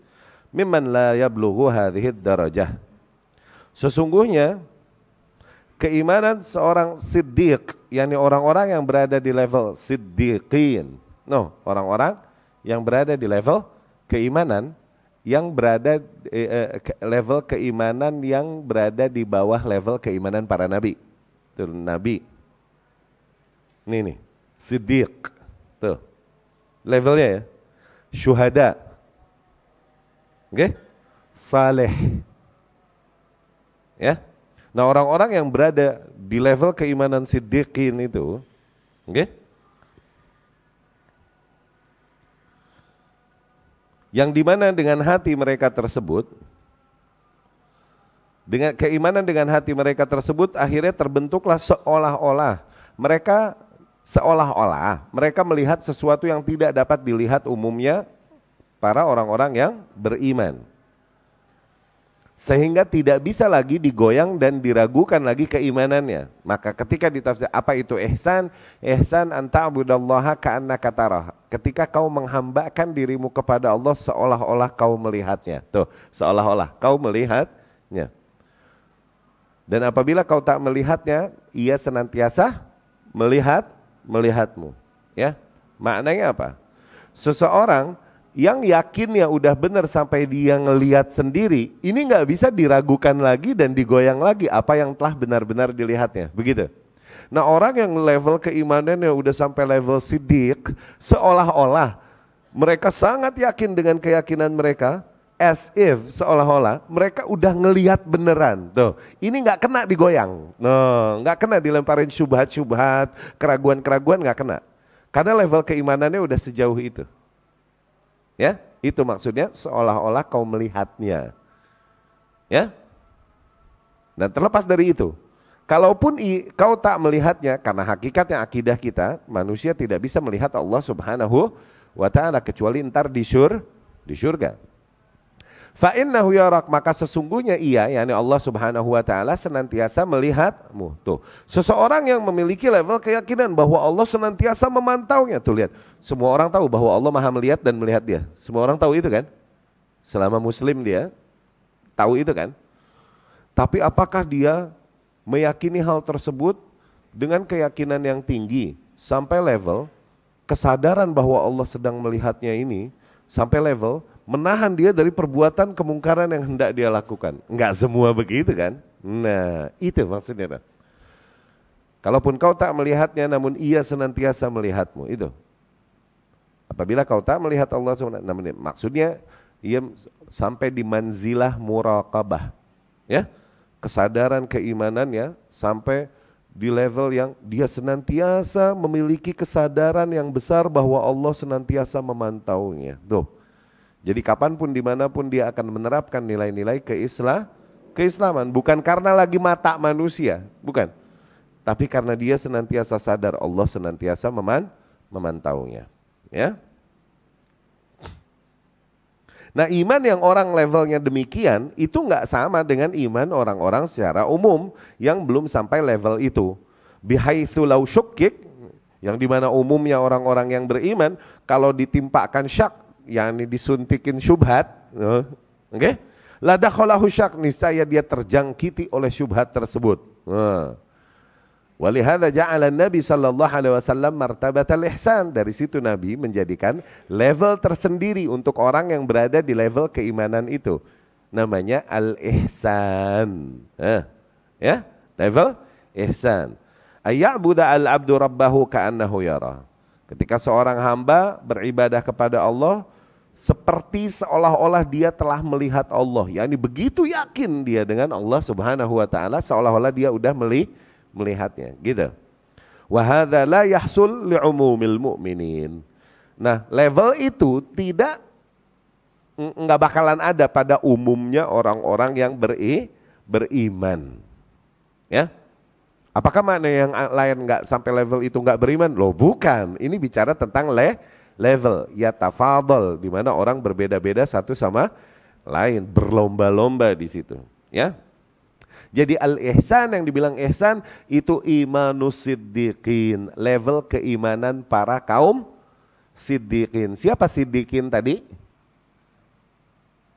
Speaker 1: mimman la yablughu hadhihi ad-darajah. Sesungguhnya keimanan seorang siddiq, yakni orang-orang yang berada di level siddiqin, orang-orang yang berada di level keimanan yang berada level keimanan yang berada di bawah level keimanan para nabi. Tuh, nabi. Ini nih, siddiq. Tuh. Levelnya ya. Syuhada. Oke? Saleh. Ya. Nah, orang-orang yang berada di level keimanan siddiqin itu, oke? Yang dimana dengan hati mereka tersebut, dengan keimanan dengan hati mereka tersebut akhirnya terbentuklah seolah-olah mereka melihat sesuatu yang tidak dapat dilihat umumnya para orang-orang yang beriman. sehingga tidak bisa lagi digoyang dan diragukan lagi keimanannya. Maka ketika ditafsir apa itu ihsan? Ihsan an ta'budallaha ka'annaka tarah. Ketika kau menghambakan dirimu kepada Allah seolah-olah kau melihatnya. Tuh, seolah-olah kau melihatnya. Dan apabila kau tak melihatnya, ia senantiasa melihatmu. Ya, maknanya apa? Seseorang yang yakinnya udah benar sampai dia ngelihat sendiri, ini nggak bisa diragukan lagi dan digoyang lagi apa yang telah benar-benar dilihatnya, begitu. Nah, orang yang level keimanannya udah sampai level siddiq, seolah-olah mereka sangat yakin dengan keyakinan mereka, as if seolah-olah mereka udah ngelihat beneran. Tuh, ini nggak kena digoyang, nggak kena dilemparin syubhat-syubhat, keraguan-keraguan nggak kena, karena level keimanannya udah sejauh itu. Ya, itu maksudnya seolah-olah kau melihatnya. Ya. Dan terlepas dari itu, kalaupun kau tak melihatnya, karena hakikatnya akidah kita, manusia tidak bisa melihat Allah Subhanahu wa ta'ala kecuali ntar di surga. Fa innahu yarak, maka sesungguhnya ia, yakni Allah Subhanahu wa ta'ala senantiasa melihatmu. Tuh, seseorang yang memiliki level keyakinan bahwa Allah senantiasa memantaunya. Tuh lihat, semua orang tahu bahwa Allah Maha melihat dan melihat dia. Semua orang tahu itu kan? Selama muslim dia tahu itu kan? Tapi apakah dia meyakini hal tersebut dengan keyakinan yang tinggi sampai level kesadaran bahwa Allah sedang melihatnya ini, sampai level menahan dia dari perbuatan kemungkaran yang hendak dia lakukan? Enggak semua begitu kan? Nah, itu maksudnya. Kalaupun kau tak melihatnya, namun ia senantiasa melihatmu. Itu. Apabila kau tak melihat Allah SWT, maksudnya ia sampai di manzilah muraqabah. Ya, kesadaran keimanannya sampai di level yang dia senantiasa memiliki kesadaran yang besar bahwa Allah senantiasa memantaunya. Tuh. Jadi kapanpun dimanapun dia akan menerapkan nilai-nilai keislaman. Bukan karena lagi mata manusia, bukan. Tapi karena dia senantiasa sadar Allah senantiasa memantaunya. Ya. Nah, iman yang orang levelnya demikian itu nggak sama dengan iman orang-orang secara umum yang belum sampai level itu. Bihaitsu law syukkik, yang dimana umumnya orang-orang yang beriman kalau ditimpakan syak, yakni disuntikin syubhat, oke? La dakhalahu syak, niscaya dia terjangkiti oleh syubhat tersebut. Walihada ja'ala Nabi sallallahu alaihi wasallam martabatal ihsan. Dari situ Nabi menjadikan level tersendiri untuk orang yang berada di level keimanan itu. Namanya al-ihsan. Ya, level ihsan. Ayya'budu al-'abdu rabbahu ka'annahu yara. Ketika seorang hamba beribadah kepada Allah seperti seolah-olah dia telah melihat Allah. Yani begitu yakin dia dengan Allah Subhanahu wa ta'ala, seolah-olah dia udah melihatnya, gitu. Wa hadza la yahsul li'umumil mu'minin. Nah, level itu enggak bakalan ada pada umumnya orang-orang yang beriman. Ya. Apakah makna yang lain enggak sampai level itu enggak beriman? Loh, bukan. Ini bicara tentang level ya tafadhal, di mana orang berbeda-beda satu sama lain, berlomba-lomba di situ, ya. Jadi al-ihsan yang dibilang ihsan itu imanus siddiqin, level keimanan para kaum siddiqin. Siapa siddiqin tadi?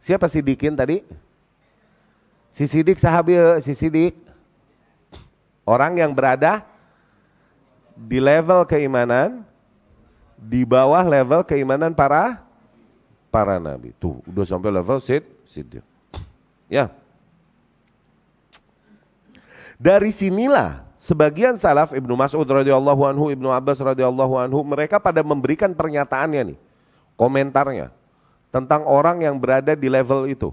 Speaker 1: Siapa siddiqin tadi? Si Siddiq sahabi, si Siddiq. Orang yang berada di level keimanan di bawah level keimanan para nabi. Tuh, udah sampai level siddiq. Ya. Dari sinilah sebagian salaf, Ibnu Mas'ud radhiyallahu anhu, Ibnu Abbas radhiyallahu anhu, mereka pada memberikan pernyataannya nih, komentarnya tentang orang yang berada di level itu.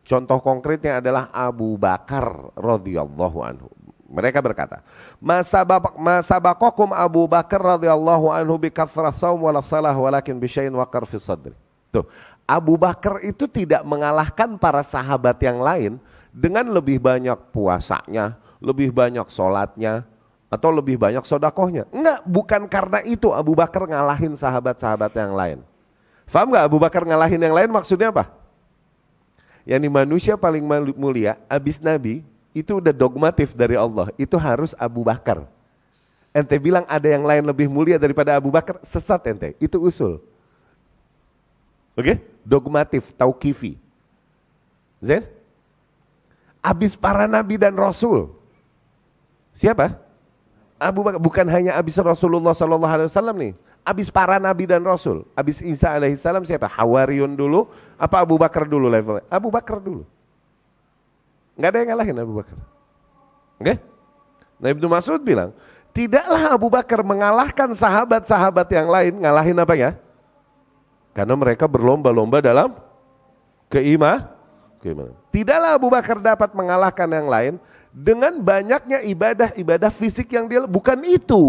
Speaker 1: Contoh konkretnya adalah Abu Bakar radhiyallahu anhu. Mereka berkata, "Masabaqakum Abu Bakar radhiyallahu anhu bi kathrah shaum wala salah walakin bi syai'in waqar fi sadri." Tuh, Abu Bakar itu tidak mengalahkan para sahabat yang lain dengan lebih banyak puasanya, lebih banyak sholatnya, atau lebih banyak sodakohnya. Enggak, bukan karena itu Abu Bakar ngalahin sahabat-sahabat yang lain. Faham enggak Abu Bakar ngalahin yang lain maksudnya apa? yakni manusia paling mulia abis Nabi, itu udah dogmatif dari Allah, itu harus Abu Bakar. Ente bilang ada yang lain lebih mulia daripada Abu Bakar, sesat ente, itu usul. Oke? Dogmatif, tauqifi. Zen? Abis para Nabi dan Rasul, siapa? Abu Bakar, bukan hanya abis Rasulullah SAW nih, abis para Nabi dan Rasul, abis Isa alaihissalam siapa? Hawariyun dulu, apa Abu Bakar dulu levelnya? Abu Bakar dulu. Nggak ada yang ngalahin Abu Bakar. Oke? Nah Ibnu Mas'ud bilang, tidaklah Abu Bakar mengalahkan sahabat-sahabat yang lain, ngalahin apa ya? Karena mereka berlomba-lomba dalam keimanan. Tidaklah Abu Bakar dapat mengalahkan yang lain dengan banyaknya ibadah fisik yang dia, bukan itu.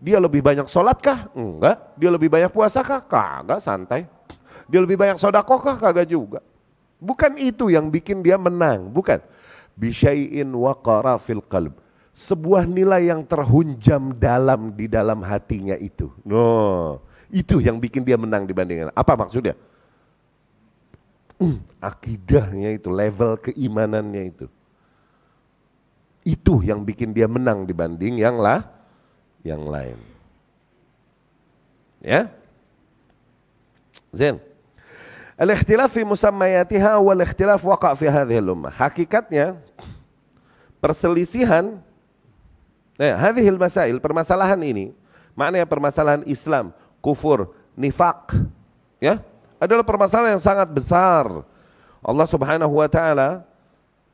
Speaker 1: Dia lebih banyak sholat kah? Enggak. Dia lebih banyak puasa kah? Kagak, santai. Dia lebih banyak sedekah kah? Kagak juga. Bukan itu yang bikin dia menang, bukan. Bisyai'in waqara fil qalb. Sebuah nilai yang terhunjam dalam di dalam hatinya itu. No, itu yang bikin dia menang dibandingkan. Apa maksudnya? Akidahnya itu, level keimanannya itu. Itu yang bikin dia menang dibanding yang lain. Ya? Zain. Al-ikhtilaf fi musammayatiha wal ikhtilaf waqa' fi hadhihi al-ummah. Hakikatnya perselisihan hadhihi al-masail, permasalahan ini, maknanya permasalahan Islam, kufur, nifaq, ya, adalah permasalahan yang sangat besar. Allah Subhanahu wa taala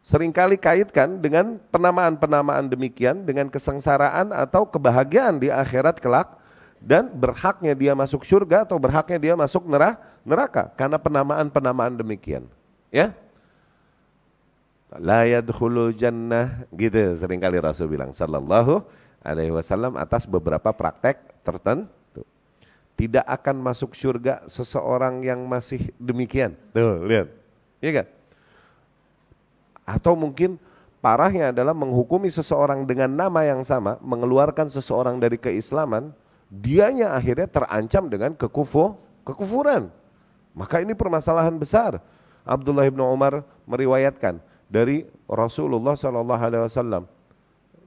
Speaker 1: seringkali kaitkan dengan penamaan-penamaan demikian dengan kesengsaraan atau kebahagiaan di akhirat kelak, dan berhaknya dia masuk surga atau berhaknya dia masuk neraka karena penamaan-penamaan demikian. Ya, la yadkhulul jannah, gitu seringkali Rasul bilang sallallahu alaihi wasallam atas beberapa praktek tertentu. Tidak akan masuk surga seseorang yang masih demikian. Tuh, lihat. Iya kan? Atau mungkin parahnya adalah menghukumi seseorang dengan nama yang sama, mengeluarkan seseorang dari keislaman, dianya akhirnya terancam dengan kekufuran. Maka ini permasalahan besar. Abdullah bin Umar meriwayatkan dari Rasulullah SAW,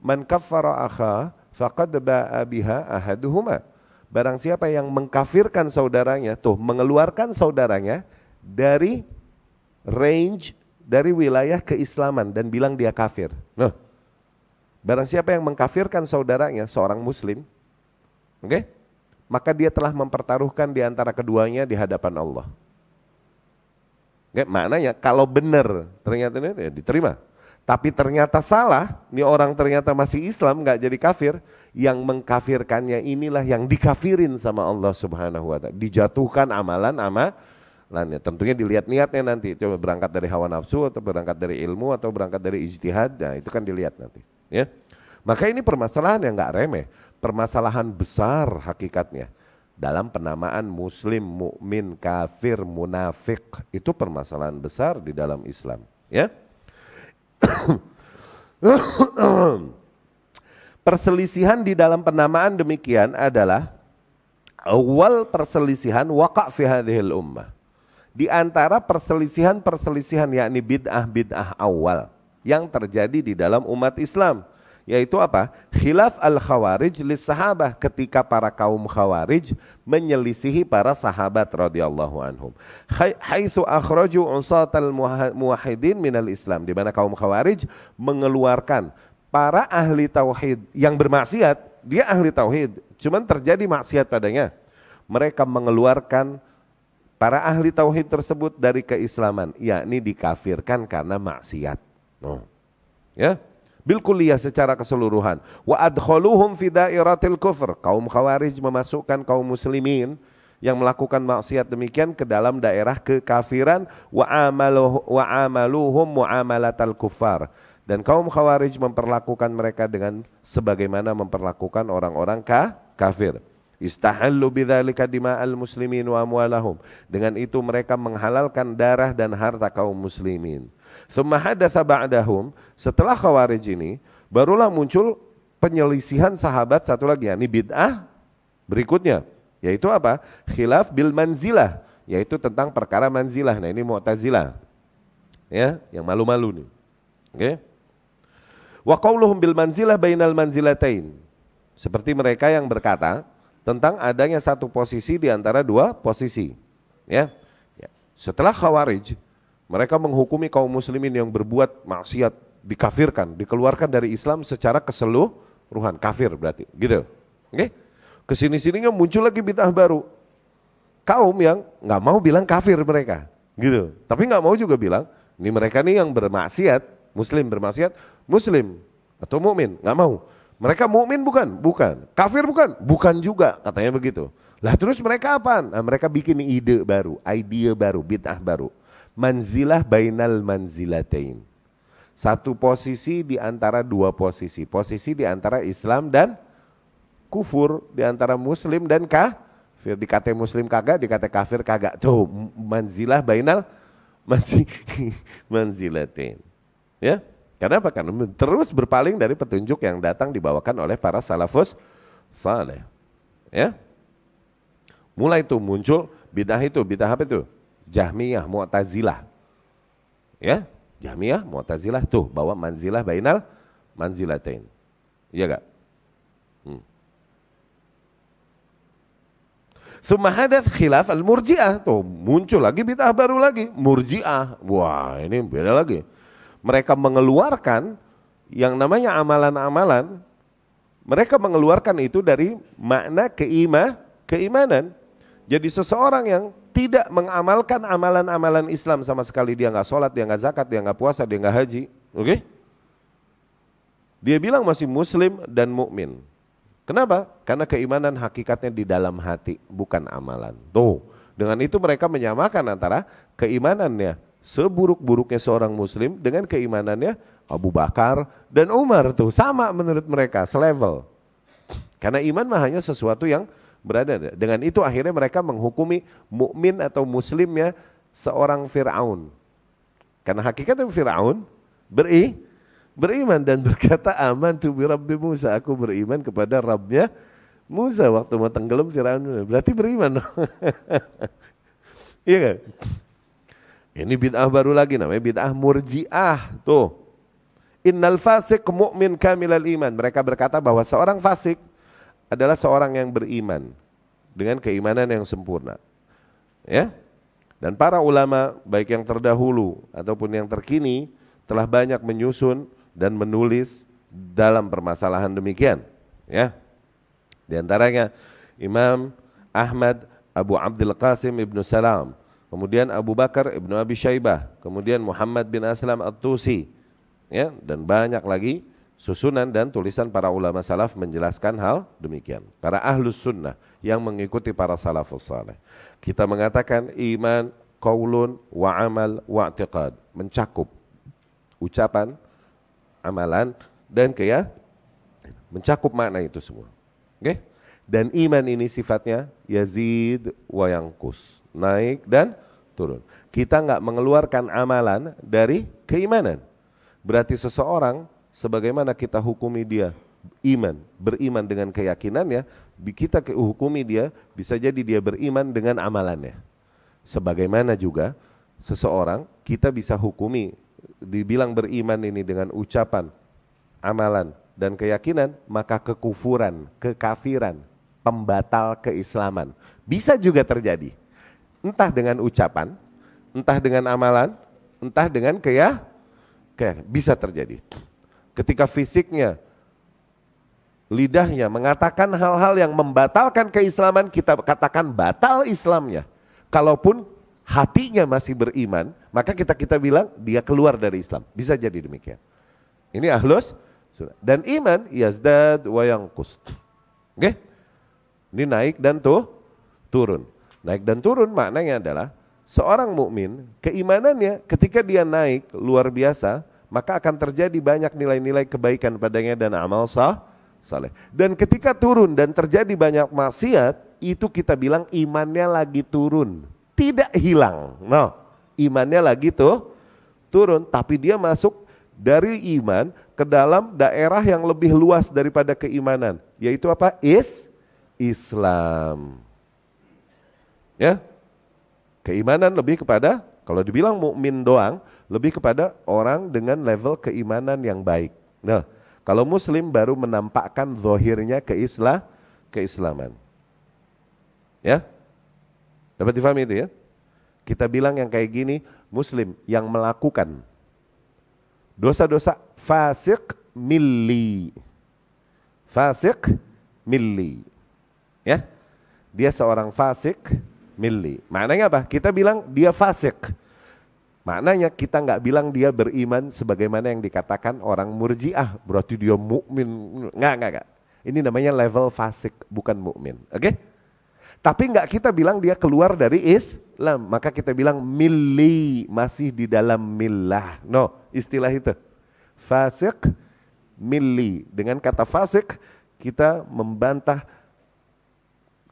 Speaker 1: man kaffara akha faqad ba'a biha ahaduhuma. Barang siapa yang mengkafirkan saudaranya, tuh mengeluarkan saudaranya dari range, dari wilayah keislaman dan bilang dia kafir. Nah, barang siapa yang mengkafirkan saudaranya, seorang muslim, oke, maka dia telah mempertaruhkan di antara keduanya di hadapan Allah. Oke, maknanya kalau benar ternyata ini ya diterima. Tapi ternyata salah, ini orang ternyata masih Islam, nggak jadi kafir, yang mengkafirkannya inilah yang dikafirin sama Allah Subhanahu wa taala. Dijatuhkan amalannya. Tentunya dilihat niatnya nanti. Coba berangkat dari hawa nafsu atau berangkat dari ilmu atau berangkat dari ijtihad, nah itu kan dilihat nanti, ya. Maka ini permasalahan yang nggak remeh, permasalahan besar hakikatnya. Dalam penamaan muslim, mukmin, kafir, munafik, itu permasalahan besar di dalam Islam, ya. Perselisihan di dalam penamaan demikian adalah awal perselisihan waqa' fi hadhil ummah. Di antara perselisihan yakni bid'ah awal yang terjadi di dalam umat Islam, yaitu apa? Khilaf al-khawarij lis sahabah, ketika para kaum khawarij menyelisihi para sahabat radhiyallahu anhum. Haitsu akhraju usatal muwahhidin minal Islam, di mana kaum khawarij mengeluarkan para ahli tauhid yang bermaksiat, dia ahli tauhid, cuman terjadi maksiat padanya. Mereka mengeluarkan para ahli tauhid tersebut dari keislaman, yakni dikafirkan karena maksiat. Ya. Bil kulliyah secara keseluruhan. Wa adkhaluhum fi dairatil kufr. Kaum khawarij memasukkan kaum muslimin yang melakukan maksiat demikian ke dalam daerah kekafiran, wa amaluhum muamalatal kuffar. Dan kaum khawarij memperlakukan mereka dengan sebagaimana memperlakukan orang-orang kafir. Istahallu bidzalika dima'al muslimin wa amwalahum. Dengan itu mereka menghalalkan darah dan harta kaum muslimin. Tsumma hadatsa ba'dahum, setelah khawarij ini barulah muncul penyelisihan sahabat satu lagi, yakni bid'ah berikutnya, yaitu apa? Khilaf bil manzilah, yaitu tentang perkara manzilah. Nah, ini Mu'tazilah. Ya, yang malu-malu nih. Oke. Wa qauluhum bil manzilah bainal manzilatain. Seperti mereka yang berkata tentang adanya satu posisi di antara dua posisi. Ya. Setelah Khawarij, mereka menghukumi kaum muslimin yang berbuat maksiat, dikafirkan, dikeluarkan dari Islam secara keseluruhan, kafir berarti, gitu. Oke? Kesini-sininya muncul lagi bid'ah baru. Kaum yang nggak mau bilang kafir mereka, gitu. Tapi nggak mau juga bilang, ini mereka nih yang bermaksiat, muslim bermaksiat, muslim atau mukmin, nggak mau. Mereka mukmin bukan? Bukan. Kafir bukan? Bukan juga, katanya begitu. Lah terus mereka apaan? Nah, mereka bikin ide baru, idea baru, bid'ah baru. Manzilah bainal manzilatain. Satu posisi di antara dua posisi. Posisi di antara Islam dan kufur, di antara muslim dan kafir. Dikata muslim kagak, dikata kafir kagak. Tuh, manzilah bainal manzilatain. Ya? Kenapa? Karena terus berpaling dari petunjuk yang datang dibawakan oleh para salafus saleh. Ya? Mulai itu muncul bid'ah itu, bid'ah apa itu? Jahmiyah, Mu'tazilah. Ya? Jahmiyah, Mu'tazilah tuh bawa manzilah bainal manzilatain. Iya gak? Tsumma hadath khilaf al-murji'ah. Tuh muncul lagi bid'ah baru lagi, Murji'ah. Wah, ini beda lagi. Mereka mengeluarkan yang namanya amalan-amalan, mereka mengeluarkan itu dari makna keimanan. Jadi seseorang yang tidak mengamalkan amalan-amalan Islam sama sekali, dia nggak sholat, dia nggak zakat, dia nggak puasa, dia nggak haji, oke? Dia bilang masih muslim dan mukmin. Kenapa? Karena keimanan hakikatnya di dalam hati, bukan amalan. Tuh, dengan itu mereka menyamakan antara keimanannya seburuk-buruknya seorang muslim dengan keimanannya Abu Bakar dan Umar, tuh sama menurut mereka, selevel. Karena iman mah hanya sesuatu yang berada. Dengan itu akhirnya mereka menghukumi mukmin atau muslimnya seorang Fir'aun. Karena hakikatnya Fir'aun beriman dan berkata amantu bi Rabbi Musa, aku beriman kepada Rabbnya Musa. Waktu mau tenggelam Fir'aun berarti beriman. Iya kan? Ini bid'ah baru lagi namanya bid'ah Murji'ah. Tuh. Innal fasik mu'min kamilal iman. Mereka berkata bahwa seorang fasik adalah seorang yang beriman dengan keimanan yang sempurna. Ya. Dan para ulama baik yang terdahulu ataupun yang terkini telah banyak menyusun dan menulis dalam permasalahan demikian, ya. Di antaranya Imam Ahmad Abu Abdul Qasim Ibnu Salam, kemudian Abu Bakar Ibnu Abi Syaibah, kemudian Muhammad bin Aslam At-Tusi, ya, dan banyak lagi susunan dan tulisan para ulama salaf menjelaskan hal demikian. Para ahlus sunnah yang mengikuti para salafus saleh. Kita mengatakan iman qaulun wa amal wa i'tiqad, mencakup ucapan, amalan dan mencakup makna itu semua. Oke? Dan iman ini sifatnya yazid wa yanqus, naik dan turun. Kita enggak mengeluarkan amalan dari keimanan. Berarti seseorang sebagaimana kita hukumi dia beriman dengan keyakinannya, kita hukumi dia bisa jadi dia beriman dengan amalannya. Sebagaimana juga seseorang kita bisa hukumi dibilang beriman ini dengan ucapan, amalan dan keyakinan, maka kekufuran, kekafiran, pembatal keislaman bisa juga terjadi. Entah dengan ucapan, entah dengan amalan, entah dengan keyakinan, bisa terjadi. Ketika fisiknya, lidahnya mengatakan hal-hal yang membatalkan keislaman, kita katakan batal Islamnya. Kalaupun hatinya masih beriman, maka kita bilang dia keluar dari Islam. Bisa jadi demikian. Ini ahlus sunnah. Dan iman yazdad wa yanqus. Oke? Ini naik dan turun. Naik dan turun maknanya adalah seorang mukmin keimanannya ketika dia naik luar biasa, maka akan terjadi banyak nilai-nilai kebaikan padanya dan amal saleh. Dan ketika turun dan terjadi banyak maksiat, itu kita bilang imannya lagi turun, tidak hilang. No, imannya lagi turun, tapi dia masuk dari iman ke dalam daerah yang lebih luas daripada keimanan, yaitu apa? Islam. Ya, keimanan lebih kepada Kalau dibilang mukmin doang, lebih kepada orang dengan level keimanan yang baik. Nah, kalau muslim baru menampakkan zahirnya keislaman. Ya? Dapat difahami itu ya? Kita bilang yang kayak gini, muslim yang melakukan dosa-dosa fasik milli. Fasik milli. Ya? Dia seorang fasik milli. Maknanya apa? Kita bilang dia fasik. Maknanya kita nggak bilang dia beriman sebagaimana yang dikatakan orang murjiah. Berarti dia mukmin. Nggak. Ini namanya level fasik, bukan mukmin. Oke? Tapi nggak kita bilang dia keluar dari Islam. Maka kita bilang milli, masih di dalam millah. No, istilah itu. Fasik milli. Dengan kata fasik kita membantah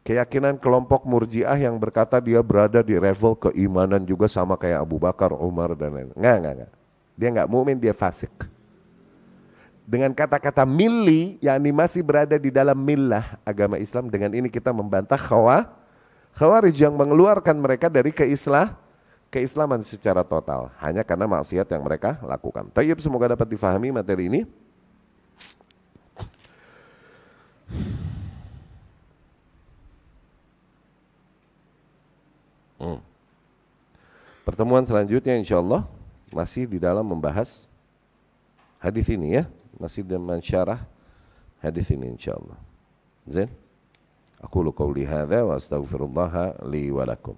Speaker 1: keyakinan kelompok murjiah yang berkata dia berada di level keimanan juga sama kayak Abu Bakar, Umar dan lain-lain. Enggak. Dia enggak mukmin, dia fasik. Dengan kata-kata milli, yakni masih berada di dalam millah agama Islam. Dengan ini kita membantah Khawarij yang mengeluarkan mereka dari keislaman secara total hanya karena maksiat yang mereka lakukan. Tayyib, semoga dapat difahami materi ini. Pertemuan selanjutnya insyaallah masih di dalam membahas hadis ini ya, masih dengan syarah hadis ini insyaallah. Zain. Aqulu qouli hadza wa astaghfirullah li wa lakum.